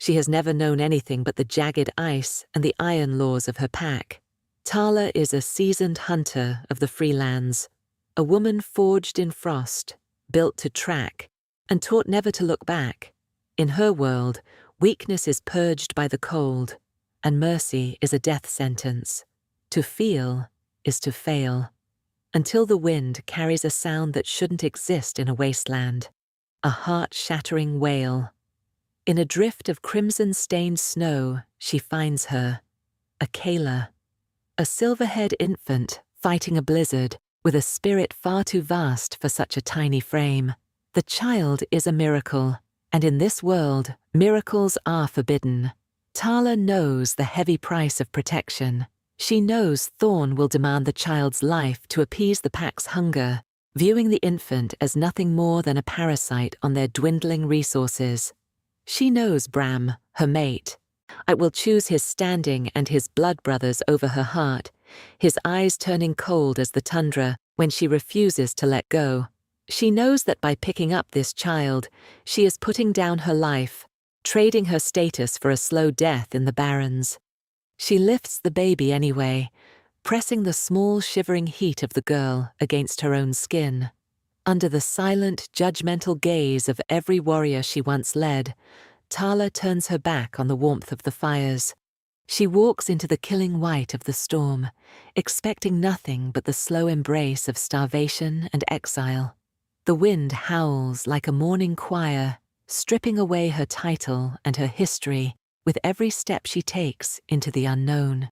She has never known anything but the jagged ice and the iron laws of her pack. Tala is a seasoned hunter of the free lands, a woman forged in frost, built to track, and taught never to look back. In her world, weakness is purged by the cold, and mercy is a death sentence. To feel is to fail, until the wind carries a sound that shouldn't exist in a wasteland, a heart-shattering wail. In a drift of crimson-stained snow, she finds her, a Kayla, a silver-haired infant fighting a blizzard with a spirit far too vast for such a tiny frame. The child is a miracle, and in this world, miracles are forbidden. Tala knows the heavy price of protection. She knows Thorn will demand the child's life to appease the pack's hunger, viewing the infant as nothing more than a parasite on their dwindling resources. She knows Bram, her mate. I will choose his standing and his blood brothers over her heart, his eyes turning cold as the tundra when she refuses to let go. She knows that by picking up this child, she is putting down her life, trading her status for a slow death in the barrens. She lifts the baby anyway, pressing the small shivering heat of the girl against her own skin. Under the silent, judgmental gaze of every warrior she once led, Tala turns her back on the warmth of the fires. She walks into the killing white of the storm, expecting nothing but the slow embrace of starvation and exile. The wind howls like a mourning choir, stripping away her title and her history with every step she takes into the unknown.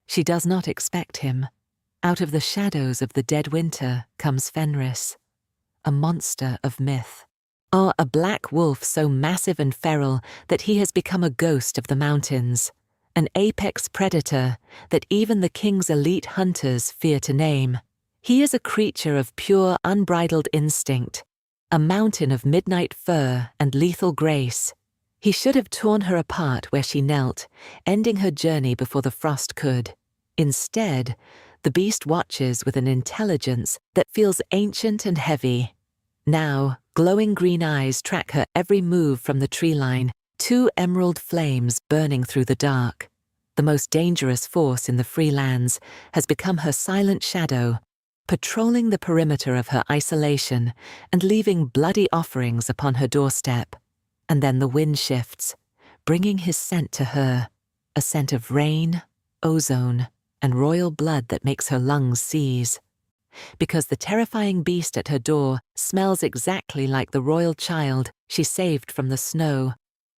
She does not expect him. Out of the shadows of the dead winter comes Fenris, a monster of myth. Or a black wolf so massive and feral that he has become a ghost of the mountains, an apex predator that even the king's elite hunters fear to name. He is a creature of pure, unbridled instinct, a mountain of midnight fur and lethal grace. He should have torn her apart where she knelt, ending her journey before the frost could. Instead, the beast watches with an intelligence that feels ancient and heavy. Now, glowing green eyes track her every move from the tree line, two emerald flames burning through the dark. The most dangerous force in the free lands has become her silent shadow, patrolling the perimeter of her isolation and leaving bloody offerings upon her doorstep. And then the wind shifts, bringing his scent to her, a scent of rain, ozone, and royal blood that makes her lungs seize. Because the terrifying beast at her door smells exactly like the royal child she saved from the snow,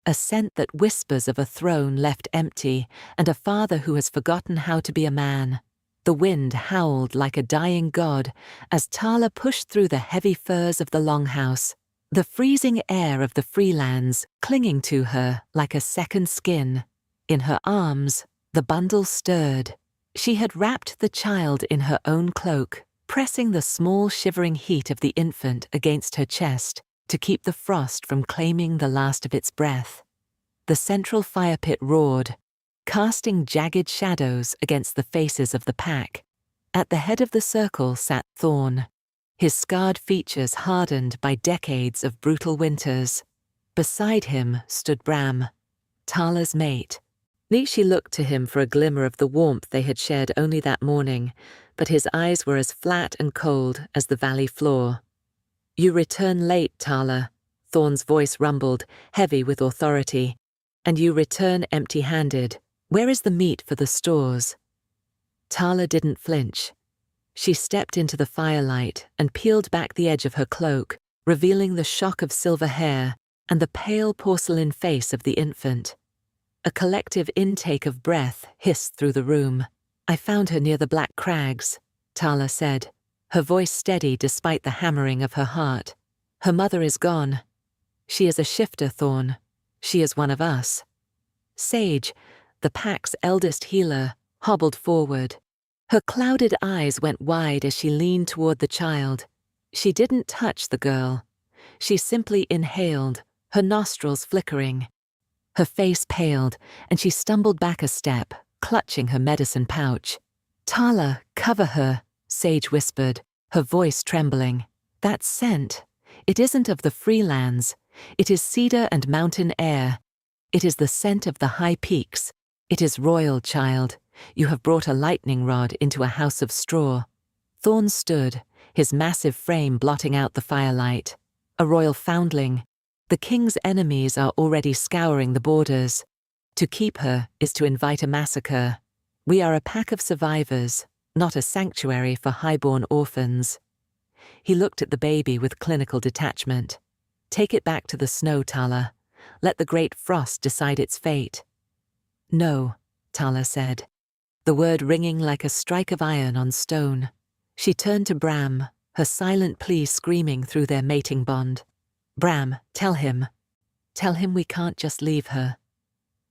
a scent that whispers of a throne left empty and a father who has forgotten how to be a man. The wind howled like a dying god as Tala pushed through the heavy furs of the longhouse, the freezing air of the freelands clinging to her like a second skin. In her arms, the bundle stirred. She had wrapped the child in her own cloak, pressing the small shivering heat of the infant against her chest to keep the frost from claiming the last of its breath. The central fire pit roared, casting jagged shadows against the faces of the pack. At the head of the circle sat Thorn, his scarred features hardened by decades of brutal winters. Beside him stood Bram, Tala's mate. Nishi looked to him for a glimmer of the warmth they had shared only that morning, but his eyes were as flat and cold as the valley floor. "You return late, Tala," Thorn's voice rumbled, heavy with authority. "And you return empty-handed. Where is the meat for the stores?" Tala didn't flinch. She stepped into the firelight and peeled back the edge of her cloak, revealing the shock of silver hair and the pale porcelain face of the infant. A collective intake of breath hissed through the room. "I found her near the Black Crags," Tala said, her voice steady despite the hammering of her heart. "Her mother is gone. She is a shifter, Thorn. She is one of us." Sage, the pack's eldest healer, hobbled forward. Her clouded eyes went wide as she leaned toward the child. She didn't touch the girl. She simply inhaled, her nostrils flickering. Her face paled, and she stumbled back a step, clutching her medicine pouch. "Tala, cover her," Sage whispered, her voice trembling. "That scent, it isn't of the freelands. It is cedar and mountain air. It is the scent of the high peaks. It is royal, child. You have brought a lightning rod into a house of straw. Thorn stood, his massive frame blotting out the firelight. A royal foundling. The king's enemies are already scouring the borders. To keep her is to invite a massacre. We are a pack of survivors, not a sanctuary for highborn orphans. He looked at the baby with clinical detachment. Take it back to the snow, Tala. Let the great frost decide its fate. No, Tala said, the word ringing like a strike of iron on stone. She turned to Bram, her silent plea screaming through their mating bond. Bram, tell him. Tell him we can't just leave her.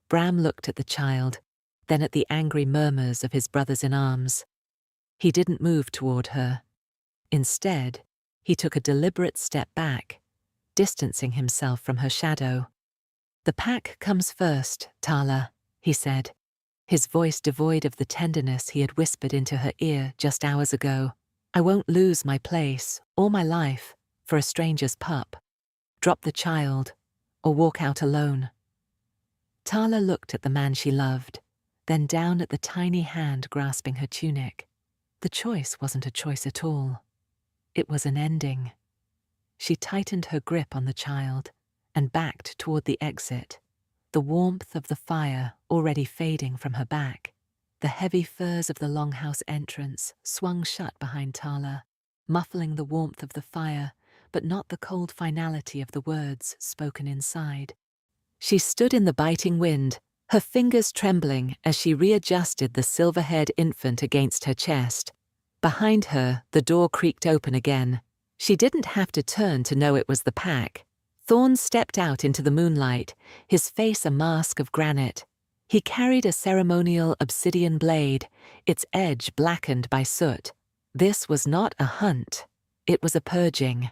Bram looked at the child, then at the angry murmurs of his brothers in arms. He didn't move toward her. Instead, he took a deliberate step back, distancing himself from her shadow. The pack comes first, Tala, he said, his voice devoid of the tenderness he had whispered into her ear just hours ago. I won't lose my place or my life for a stranger's pup. Drop the child, or walk out alone. Tala looked at the man she loved, then down at the tiny hand grasping her tunic. The choice wasn't a choice at all. It was an ending. She tightened her grip on the child and backed toward the exit, the warmth of the fire already fading from her back. The heavy furs of the longhouse entrance swung shut behind Tala, muffling the warmth of the fire, but not the cold finality of the words spoken inside. She stood in the biting wind, her fingers trembling as she readjusted the silver-haired infant against her chest. Behind her, the door creaked open again. She didn't have to turn to know it was the pack. Thorn stepped out into the moonlight, his face a mask of granite. He carried a ceremonial obsidian blade, its edge blackened by soot. This was not a hunt. It was a purging.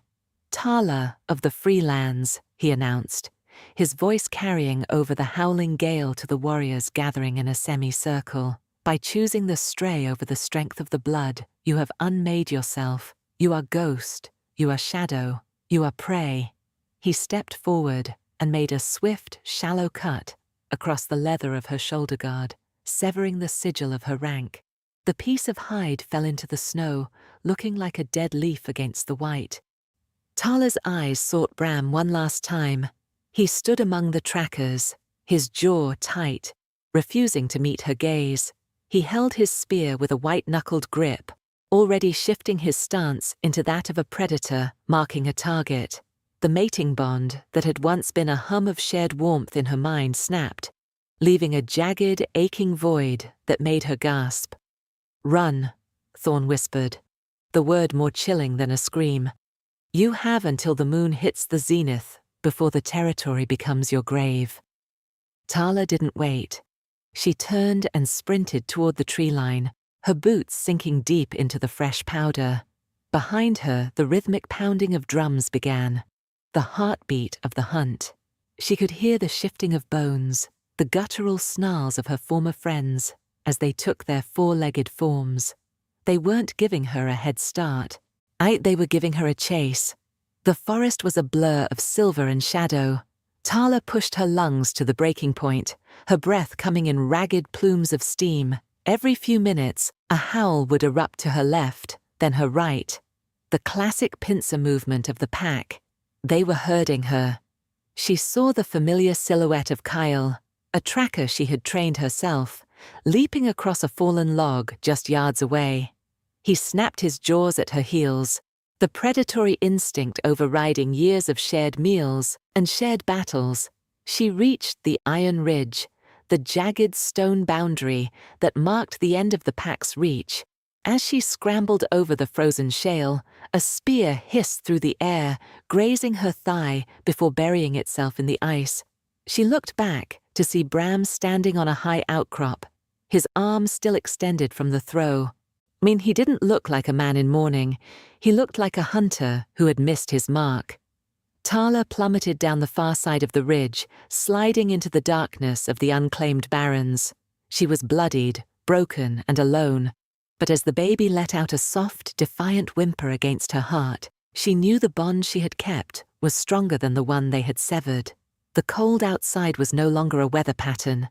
Tala of the Freelands, he announced, his voice carrying over the howling gale to the warriors gathering in a semicircle. By choosing the stray over the strength of the blood, you have unmade yourself. You are ghost, you are shadow, you are prey. He stepped forward and made a swift, shallow cut across the leather of her shoulder guard, severing the sigil of her rank. The piece of hide fell into the snow, looking like a dead leaf against the white. Tala's eyes sought Bram one last time. He stood among the trackers, his jaw tight, refusing to meet her gaze. He held his spear with a white-knuckled grip, already shifting his stance into that of a predator marking a target. The mating bond that had once been a hum of shared warmth in her mind snapped, leaving a jagged, aching void that made her gasp. Run, Thorn whispered, the word more chilling than a scream. You have until the moon hits the zenith before the territory becomes your grave. Tala didn't wait. She turned and sprinted toward the tree line, her boots sinking deep into the fresh powder. Behind her, the rhythmic pounding of drums began, the heartbeat of the hunt. She could hear the shifting of bones, the guttural snarls of her former friends as they took their four-legged forms. They weren't giving her a head start. They were giving her a chase. The forest was a blur of silver and shadow. Tala pushed her lungs to the breaking point, her breath coming in ragged plumes of steam. Every few minutes, a howl would erupt to her left, then her right. The classic pincer movement of the pack. They were herding her. She saw the familiar silhouette of Kyle, a tracker she had trained herself, leaping across a fallen log just yards away. He snapped his jaws at her heels, the predatory instinct overriding years of shared meals and shared battles. She reached the iron ridge, the jagged stone boundary that marked the end of the pack's reach. As she scrambled over the frozen shale, a spear hissed through the air, grazing her thigh before burying itself in the ice. She looked back to see Bram standing on a high outcrop, his arm still extended from the throw. He didn't look like a man in mourning. He looked like a hunter who had missed his mark. Tala plummeted down the far side of the ridge, sliding into the darkness of the unclaimed barrens. She was bloodied, broken, and alone. But as the baby let out a soft, defiant whimper against her heart, she knew the bond she had kept was stronger than the one they had severed. The cold outside was no longer a weather pattern.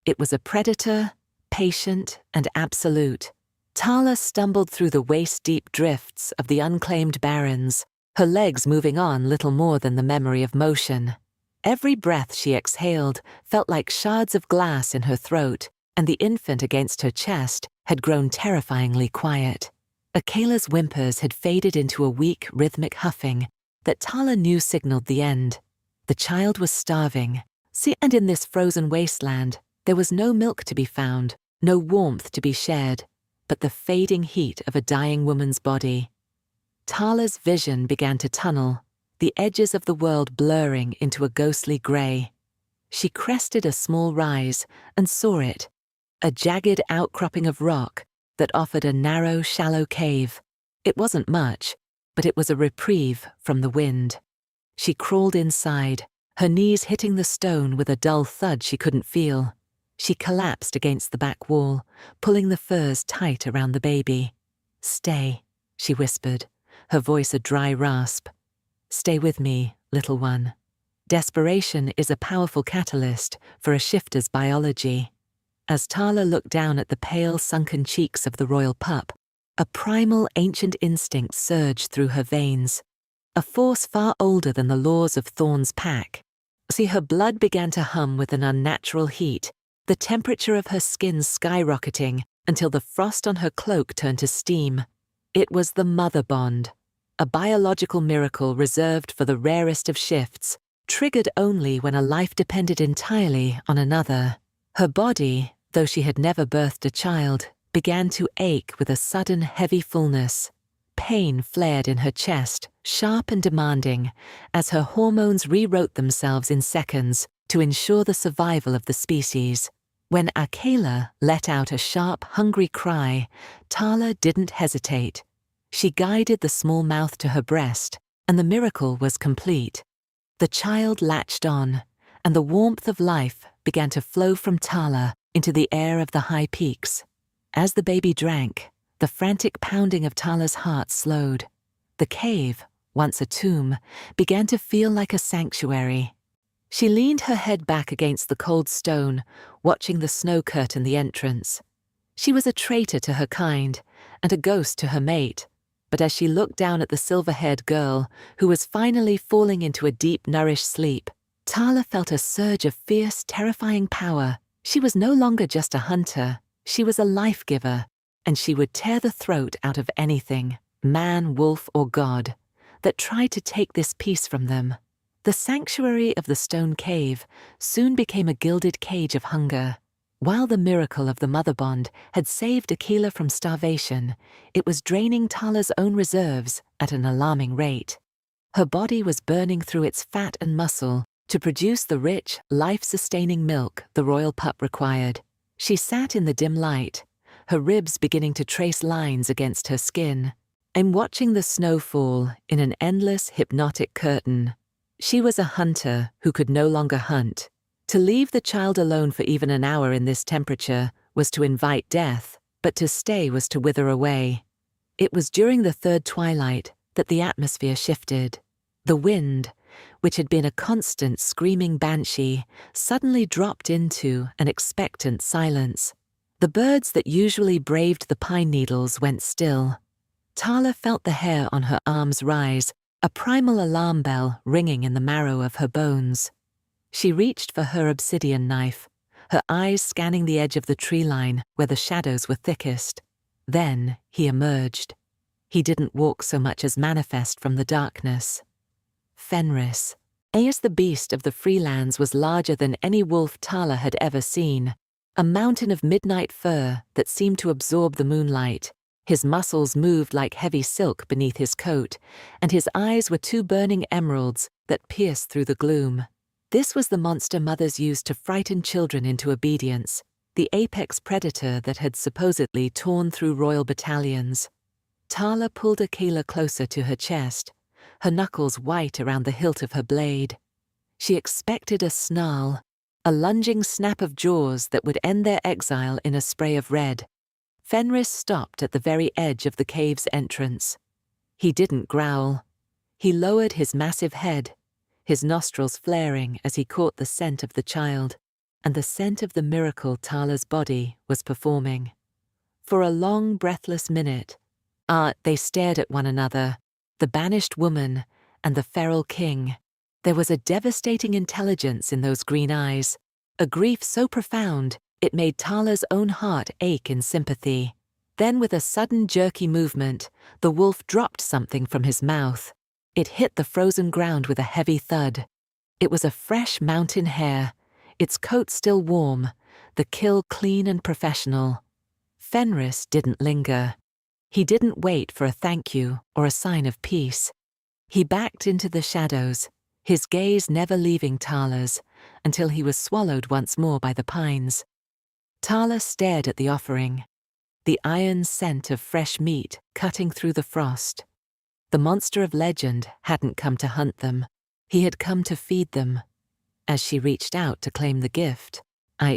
It was a predator, patient and absolute. Tala stumbled through the waist-deep drifts of the unclaimed barrens, her legs moving on little more than the memory of motion. Every breath she exhaled felt like shards of glass in her throat, and the infant against her chest had grown terrifyingly quiet. Akela's whimpers had faded into a weak, rhythmic huffing that Tala knew signaled the end. The child was starving. And in this frozen wasteland, there was no milk to be found, no warmth to be shared, but the fading heat of a dying woman's body. Tala's vision began to tunnel, the edges of the world blurring into a ghostly grey. She crested a small rise and saw it, a jagged outcropping of rock that offered a narrow, shallow cave. It wasn't much, but it was a reprieve from the wind. She crawled inside, her knees hitting the stone with a dull thud she couldn't feel. She collapsed against the back wall, pulling the furs tight around the baby. "Stay," she whispered, her voice a dry rasp. "Stay with me, little one." Desperation is a powerful catalyst for a shifter's biology. As Tala looked down at the pale, sunken cheeks of the royal pup, a primal, ancient instinct surged through her veins, a force far older than the laws of Thorn's pack. Her blood began to hum with an unnatural heat, the temperature of her skin skyrocketing until the frost on her cloak turned to steam. It was the mother bond, a biological miracle reserved for the rarest of shifts, triggered only when a life depended entirely on another. Her body, though she had never birthed a child, began to ache with a sudden heavy fullness. Pain flared in her chest, sharp and demanding, as her hormones rewrote themselves in seconds to ensure the survival of the species. When Akela let out a sharp, hungry cry, Tala didn't hesitate. She guided the small mouth to her breast, and the miracle was complete. The child latched on, and the warmth of life began to flow from Tala into the air of the high peaks. As the baby drank, the frantic pounding of Tala's heart slowed. The cave, once a tomb, began to feel like a sanctuary. She leaned her head back against the cold stone, watching the snow curtain the entrance. She was a traitor to her kind, and a ghost to her mate, but as she looked down at the silver-haired girl, who was finally falling into a deep, nourished sleep, Tala felt a surge of fierce, terrifying power. She was no longer just a hunter, she was a life-giver, and she would tear the throat out of anything, man, wolf, or god, that tried to take this peace from them. The sanctuary of the stone cave soon became a gilded cage of hunger. While the miracle of the mother bond had saved Akela from starvation, it was draining Tala's own reserves at an alarming rate. Her body was burning through its fat and muscle to produce the rich, life-sustaining milk the royal pup required. She sat in the dim light, her ribs beginning to trace lines against her skin, and watching the snow fall in an endless, hypnotic curtain. She was a hunter who could no longer hunt. To leave the child alone for even an hour in this temperature was to invite death, but to stay was to wither away. It was during the third twilight that the atmosphere shifted. The wind, which had been a constant screaming banshee, suddenly dropped into an expectant silence. The birds that usually braved the pine needles went still. Tala felt the hair on her arms rise, a primal alarm bell ringing in the marrow of her bones. She reached for her obsidian knife, her eyes scanning the edge of the tree line where the shadows were thickest. Then he emerged. He didn't walk so much as manifest from the darkness. Fenris. As the beast of the Freelands was larger than any wolf Tala had ever seen, a mountain of midnight fur that seemed to absorb the moonlight. His muscles moved like heavy silk beneath his coat, and his eyes were two burning emeralds that pierced through the gloom. This was the monster mothers used to frighten children into obedience, the apex predator that had supposedly torn through royal battalions. Tala pulled Akela closer to her chest, her knuckles white around the hilt of her blade. She expected a snarl, a lunging snap of jaws that would end their exile in a spray of red. Fenris stopped at the very edge of the cave's entrance. He didn't growl. He lowered his massive head, his nostrils flaring as he caught the scent of the child, and the scent of the miracle Tala's body was performing. For a long, breathless minute, they stared at one another, the banished woman and the feral king. There was a devastating intelligence in those green eyes, a grief so profound it made Tala's own heart ache in sympathy. Then, with a sudden jerky movement, the wolf dropped something from his mouth. It hit the frozen ground with a heavy thud. It was a fresh mountain hare, its coat still warm, the kill clean and professional. Fenris didn't linger. He didn't wait for a thank you or a sign of peace. He backed into the shadows, his gaze never leaving Tala's, until he was swallowed once more by the pines. Tala stared at the offering, the iron scent of fresh meat cutting through the frost. The monster of legend hadn't come to hunt them, he had come to feed them. As she reached out to claim the gift,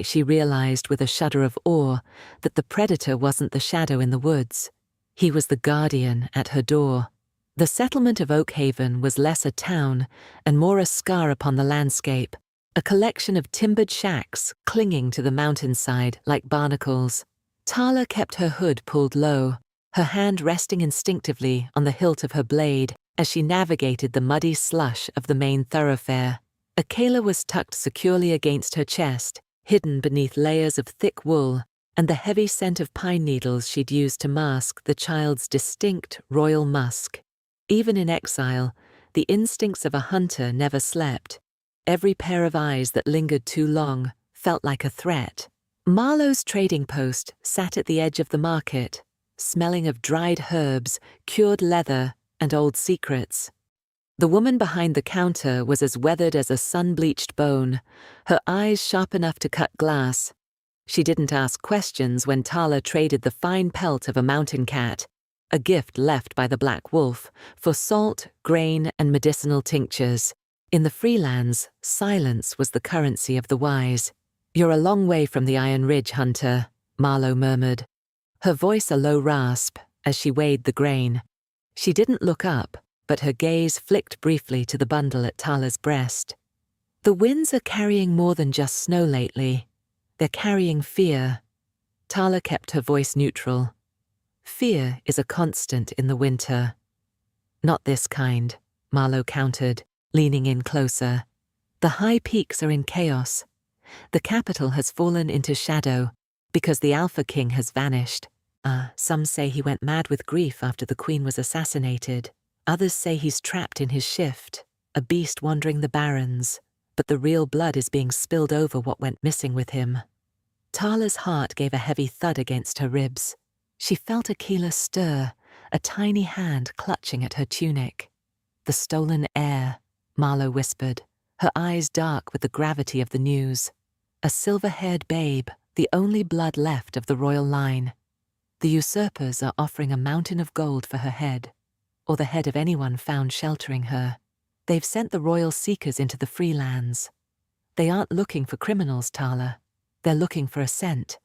she realized with a shudder of awe that the predator wasn't the shadow in the woods. He was the guardian at her door. The settlement of Oakhaven was less a town and more a scar upon the landscape, a collection of timbered shacks clinging to the mountainside like barnacles. Tala kept her hood pulled low, her hand resting instinctively on the hilt of her blade as she navigated the muddy slush of the main thoroughfare. Akela was tucked securely against her chest, hidden beneath layers of thick wool and the heavy scent of pine needles she'd used to mask the child's distinct royal musk. Even in exile, the instincts of a hunter never slept. Every pair of eyes that lingered too long felt like a threat. Marlowe's trading post sat at the edge of the market, smelling of dried herbs, cured leather, and old secrets. The woman behind the counter was as weathered as a sun-bleached bone, her eyes sharp enough to cut glass. She didn't ask questions when Tala traded the fine pelt of a mountain cat, a gift left by the Black Wolf, for salt, grain, and medicinal tinctures. In the Freelands, silence was the currency of the wise. "You're a long way from the Iron Ridge, Hunter," Marlowe murmured, her voice a low rasp as she weighed the grain. She didn't look up, but her gaze flicked briefly to the bundle at Tala's breast. "The winds are carrying more than just snow lately. They're carrying fear." Tala kept her voice neutral. "Fear is a constant in the winter." "Not this kind," Marlowe countered, leaning in closer. "The high peaks are in chaos. The capital has fallen into shadow because the Alpha King has vanished. Some say he went mad with grief after the Queen was assassinated. Others say he's trapped in his shift, a beast wandering the barrens, but the real blood is being spilled over what went missing with him." Tala's heart gave a heavy thud against her ribs. She felt Akela stir, a tiny hand clutching at her tunic. "The stolen heir," Marlowe whispered, her eyes dark with the gravity of the news. "A silver-haired babe, the only blood left of the royal line. The usurpers are offering a mountain of gold for her head, or the head of anyone found sheltering her. They've sent the royal seekers into the Freelands. They aren't looking for criminals, Tala. They're looking for a scent."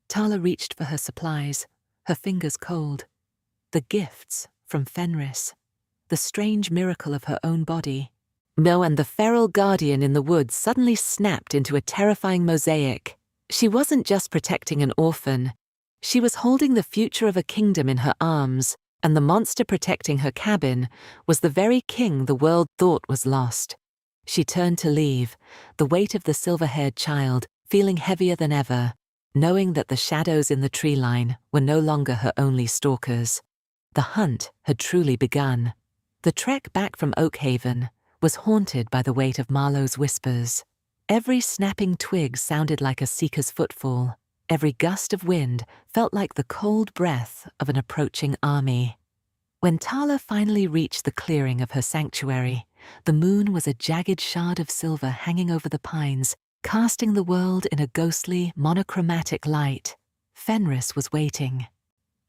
Tala reached for her supplies, her fingers cold. The gifts from Fenris, the strange miracle of her own body. No, and the feral guardian in the woods suddenly snapped into a terrifying mosaic. She wasn't just protecting an orphan. She was holding the future of a kingdom in her arms, and the monster protecting her cabin was the very king the world thought was lost. She turned to leave, the weight of the silver-haired child feeling heavier than ever, knowing that the shadows in the tree line were no longer her only stalkers. The hunt had truly begun. The trek back from Oakhaven was haunted by the weight of Marlowe's whispers. Every snapping twig sounded like a seeker's footfall. Every gust of wind felt like the cold breath of an approaching army. When Tala finally reached the clearing of her sanctuary, the moon was a jagged shard of silver hanging over the pines, casting the world in a ghostly, monochromatic light. Fenris was waiting.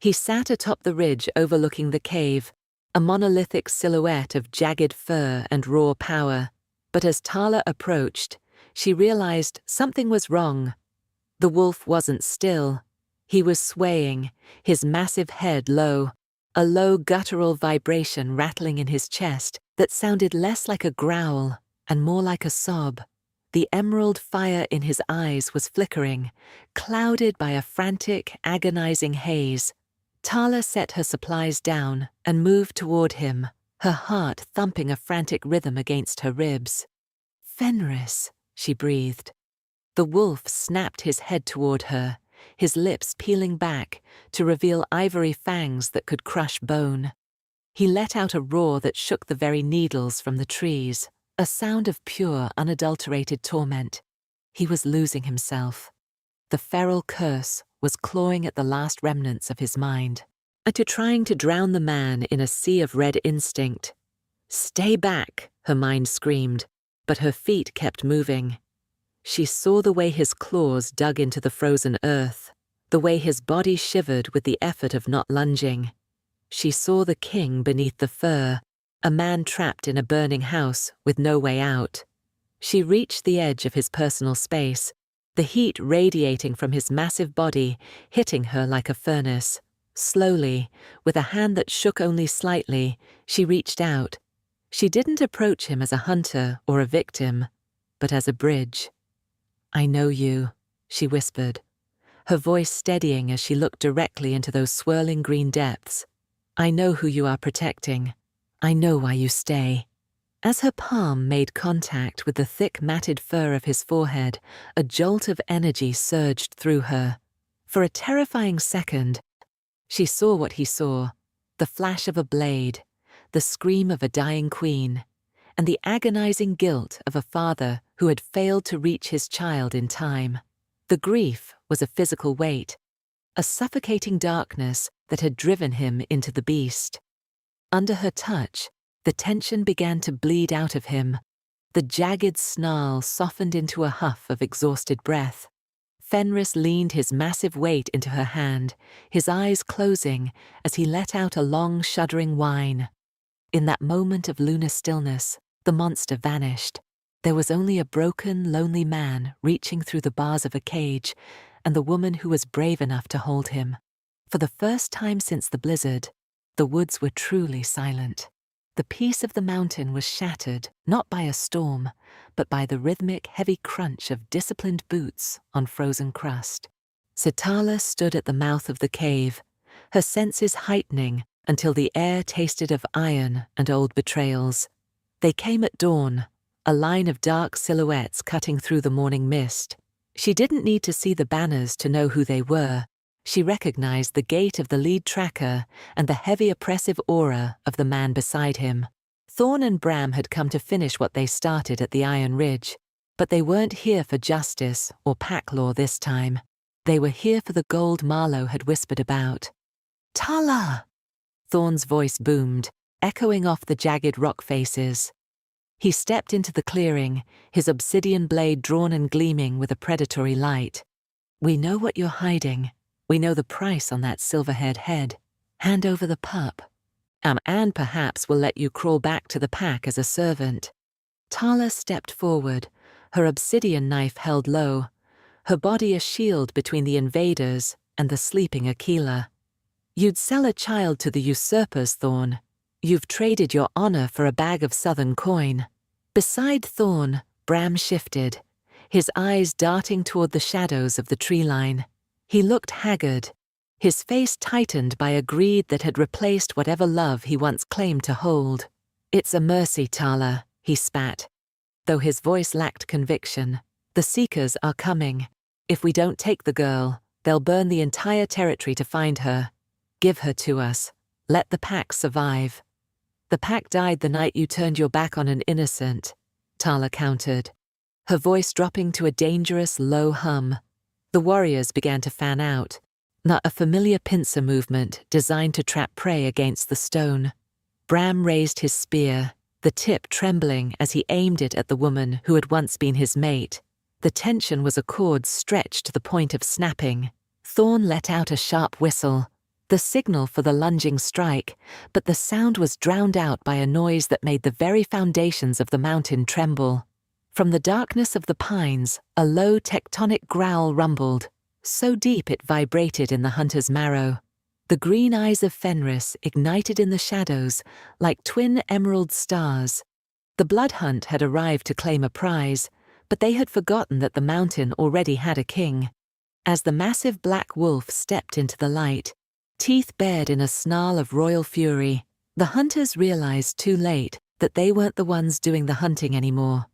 He sat atop the ridge overlooking the cave, a monolithic silhouette of jagged fur and raw power. But as Tala approached, she realized something was wrong. The wolf wasn't still. He was swaying, his massive head low, a low guttural vibration rattling in his chest that sounded less like a growl and more like a sob. The emerald fire in his eyes was flickering, clouded by a frantic, agonizing haze. Tala set her supplies down and moved toward him, her heart thumping a frantic rhythm against her ribs. "Fenris," she breathed. The wolf snapped his head toward her, his lips peeling back to reveal ivory fangs that could crush bone. He let out a roar that shook the very needles from the trees, a sound of pure, unadulterated torment. He was losing himself. The feral curse was clawing at the last remnants of his mind, trying to drown the man in a sea of red instinct. "Stay back," her mind screamed, but her feet kept moving. She saw the way his claws dug into the frozen earth, the way his body shivered with the effort of not lunging. She saw the king beneath the fur, a man trapped in a burning house with no way out. She reached the edge of his personal space, the heat radiating from his massive body, hitting her like a furnace. Slowly, with a hand that shook only slightly, she reached out. She didn't approach him as a hunter or a victim, but as a bridge. "I know you," she whispered, her voice steadying as she looked directly into those swirling green depths. "I know who you are protecting. I know why you stay." As her palm made contact with the thick matted fur of his forehead, a jolt of energy surged through her. For a terrifying second, she saw what he saw, the flash of a blade, the scream of a dying queen, and the agonizing guilt of a father who had failed to reach his child in time. The grief was a physical weight, a suffocating darkness that had driven him into the beast. Under her touch, the tension began to bleed out of him. The jagged snarl softened into a huff of exhausted breath. Fenris leaned his massive weight into her hand, his eyes closing as he let out a long, shuddering whine. In that moment of lunar stillness, the monster vanished. There was only a broken, lonely man reaching through the bars of a cage, and the woman who was brave enough to hold him. For the first time since the blizzard, the woods were truly silent. The peace of the mountain was shattered not by a storm, but by the rhythmic, heavy crunch of disciplined boots on frozen crust. Tala stood at the mouth of the cave, her senses heightening until the air tasted of iron and old betrayals. They came at dawn, a line of dark silhouettes cutting through the morning mist. She didn't need to see the banners to know who they were. She recognized the gait of the lead tracker and the heavy oppressive aura of the man beside him. Thorn and Bram had come to finish what they started at the Iron Ridge, but they weren't here for justice or pack law this time. They were here for the gold Marlowe had whispered about. "Tala!" Thorn's voice boomed, echoing off the jagged rock faces. He stepped into the clearing, his obsidian blade drawn and gleaming with a predatory light. "We know what you're hiding. We know the price on that silver-haired head. Hand over the pup. And perhaps we'll let you crawl back to the pack as a servant." Tala stepped forward, her obsidian knife held low, her body a shield between the invaders and the sleeping Aquila. "You'd sell a child to the usurpers, Thorn. You've traded your honor for a bag of southern coin." Beside Thorn, Bram shifted, his eyes darting toward the shadows of the tree line. He looked haggard, his face tightened by a greed that had replaced whatever love he once claimed to hold. "It's a mercy, Tala," he spat, though his voice lacked conviction. "The Seekers are coming. If we don't take the girl, they'll burn the entire territory to find her. Give her to us. Let the pack survive." "The pack died the night you turned your back on an innocent," Tala countered, her voice dropping to a dangerous, low hum. The warriors began to fan out, not a familiar pincer movement designed to trap prey against the stone. Bram raised his spear, the tip trembling as he aimed it at the woman who had once been his mate. The tension was a cord stretched to the point of snapping. Thorn let out a sharp whistle, the signal for the lunging strike, but the sound was drowned out by a noise that made the very foundations of the mountain tremble. From the darkness of the pines, a low tectonic growl rumbled, so deep it vibrated in the hunter's marrow. The green eyes of Fenris ignited in the shadows like twin emerald stars. The blood hunt had arrived to claim a prize, but they had forgotten that the mountain already had a king. As the massive black wolf stepped into the light, teeth bared in a snarl of royal fury, the hunters realized too late that they weren't the ones doing the hunting anymore.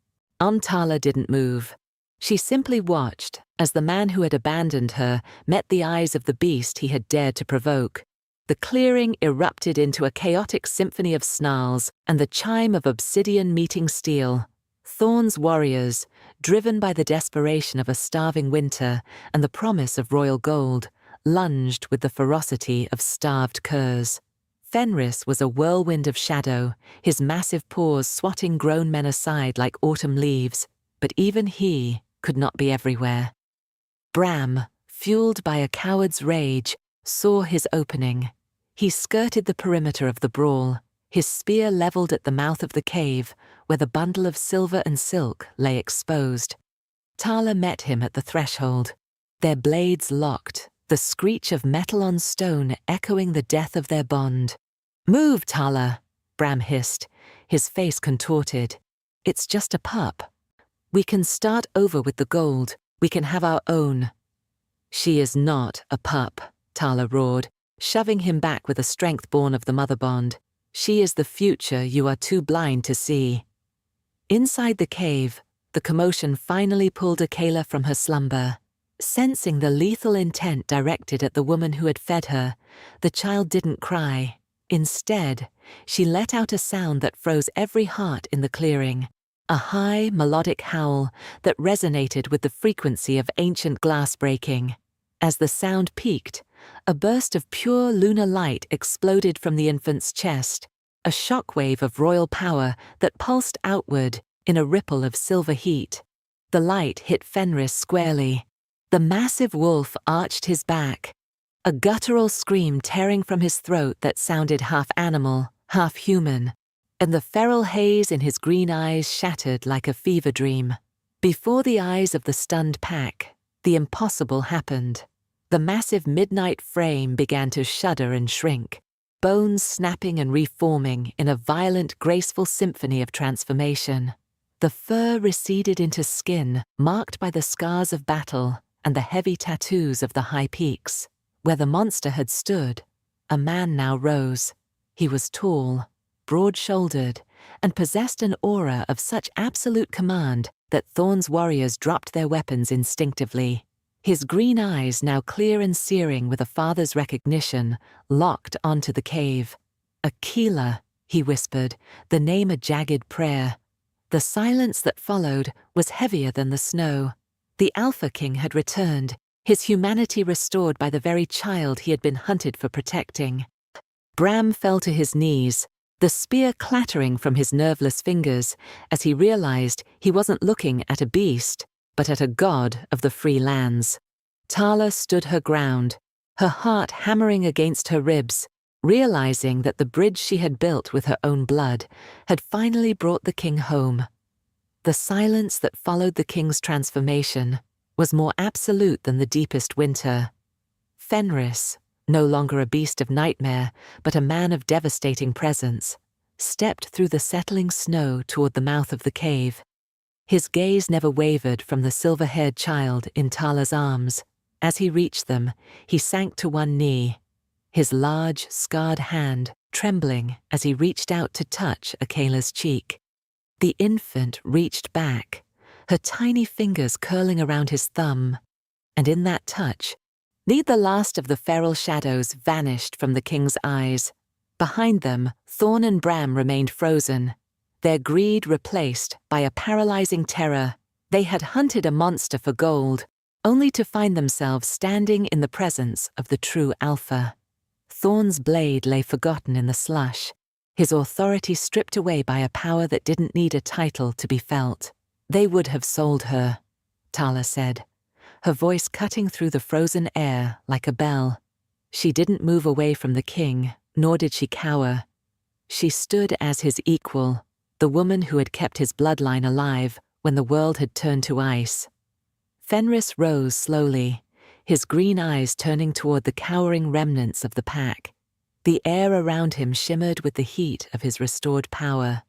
Tala didn't move. She simply watched as the man who had abandoned her met the eyes of the beast he had dared to provoke. The clearing erupted into a chaotic symphony of snarls and the chime of obsidian meeting steel. Thorn's warriors, driven by the desperation of a starving winter and the promise of royal gold, lunged with the ferocity of starved curs. Fenris was a whirlwind of shadow, his massive paws swatting grown men aside like autumn leaves, but even he could not be everywhere. Bram, fueled by a coward's rage, saw his opening. He skirted the perimeter of the brawl, his spear leveled at the mouth of the cave, where the bundle of silver and silk lay exposed. Tala met him at the threshold. Their blades locked, the screech of metal on stone echoing the death of their bond. "Move, Tala," Bram hissed, his face contorted. "It's just a pup. We can start over with the gold. We can have our own." "She is not a pup," Tala roared, shoving him back with a strength born of the mother bond. "She is the future you are too blind to see." Inside the cave, the commotion finally pulled Akela from her slumber. Sensing the lethal intent directed at the woman who had fed her, the child didn't cry. Instead, she let out a sound that froze every heart in the clearing, a high, melodic howl that resonated with the frequency of ancient glass breaking. As the sound peaked, a burst of pure lunar light exploded from the infant's chest, a shockwave of royal power that pulsed outward in a ripple of silver heat. The light hit Fenris squarely. The massive wolf arched his back, a guttural scream tearing from his throat that sounded half animal, half human, and the feral haze in his green eyes shattered like a fever dream. Before the eyes of the stunned pack, the impossible happened. The massive midnight frame began to shudder and shrink, bones snapping and reforming in a violent, graceful symphony of transformation. The fur receded into skin, marked by the scars of battle and the heavy tattoos of the high peaks. Where the monster had stood, a man now rose. He was tall, broad-shouldered, and possessed an aura of such absolute command that Thorn's warriors dropped their weapons instinctively. His green eyes, now clear and searing with a father's recognition, locked onto the cave. "Akela," he whispered, the name a jagged prayer. The silence that followed was heavier than the snow. The Alpha King had returned, his humanity restored by the very child he had been hunted for protecting. Bram fell to his knees, the spear clattering from his nerveless fingers as he realized he wasn't looking at a beast, but at a god of the free lands. Tala stood her ground, her heart hammering against her ribs, realizing that the bridge she had built with her own blood had finally brought the king home. The silence that followed the king's transformation was more absolute than the deepest winter. Fenris, no longer a beast of nightmare, but a man of devastating presence, stepped through the settling snow toward the mouth of the cave. His gaze never wavered from the silver-haired child in Tala's arms. As he reached them, he sank to one knee, his large, scarred hand trembling as he reached out to touch Akela's cheek. The infant reached back, her tiny fingers curling around his thumb, and in that touch, the last of the feral shadows vanished from the king's eyes. Behind them, Thorn and Bram remained frozen, their greed replaced by a paralyzing terror. They had hunted a monster for gold, only to find themselves standing in the presence of the true Alpha. Thorn's blade lay forgotten in the slush, his authority stripped away by a power that didn't need a title to be felt. "They would have sold her," Tala said, her voice cutting through the frozen air like a bell. She didn't move away from the king, nor did she cower. She stood as his equal, the woman who had kept his bloodline alive when the world had turned to ice. Fenris rose slowly, his green eyes turning toward the cowering remnants of the pack. The air around him shimmered with the heat of his restored power.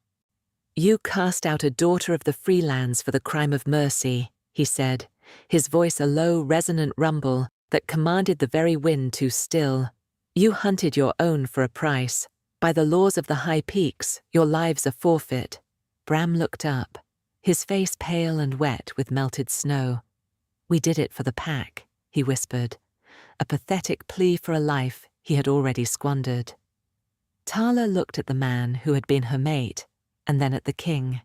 "You cast out a daughter of the Freelands for the crime of mercy," he said, his voice a low, resonant rumble that commanded the very wind to still. "You hunted your own for a price. By the laws of the high peaks, your lives are forfeit." Bram looked up, his face pale and wet with melted snow. "We did it for the pack," he whispered, a pathetic plea for a life he had already squandered. Tala looked at the man who had been her mate, and then at the king.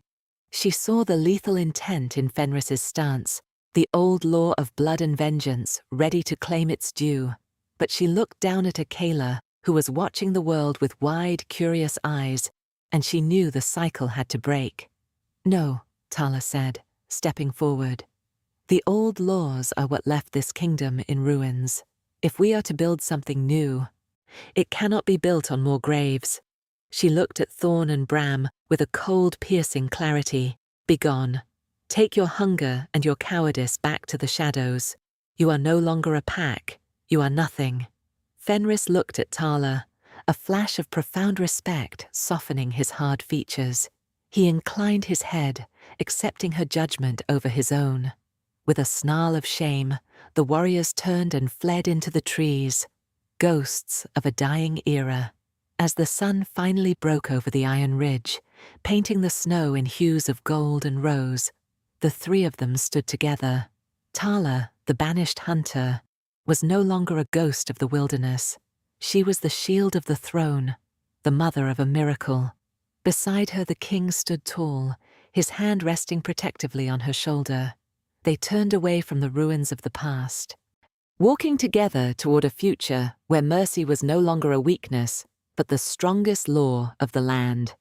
She saw the lethal intent in Fenris's stance, the old law of blood and vengeance ready to claim its due. But she looked down at Akela, who was watching the world with wide, curious eyes, and she knew the cycle had to break. "No," Tala said, stepping forward. "The old laws are what left this kingdom in ruins. If we are to build something new, it cannot be built on more graves." She looked at Thorn and Bram with a cold, piercing clarity. "Begone. Take your hunger and your cowardice back to the shadows. You are no longer a pack. You are nothing." Fenris looked at Tala, a flash of profound respect softening his hard features. He inclined his head, accepting her judgment over his own. With a snarl of shame, the warriors turned and fled into the trees, ghosts of a dying era. As the sun finally broke over the iron ridge, painting the snow in hues of gold and rose, the three of them stood together. Tala, the banished hunter, was no longer a ghost of the wilderness. She was the shield of the throne, the mother of a miracle. Beside her the king stood tall, his hand resting protectively on her shoulder. They turned away from the ruins of the past, walking together toward a future where mercy was no longer a weakness, but the strongest law of the land.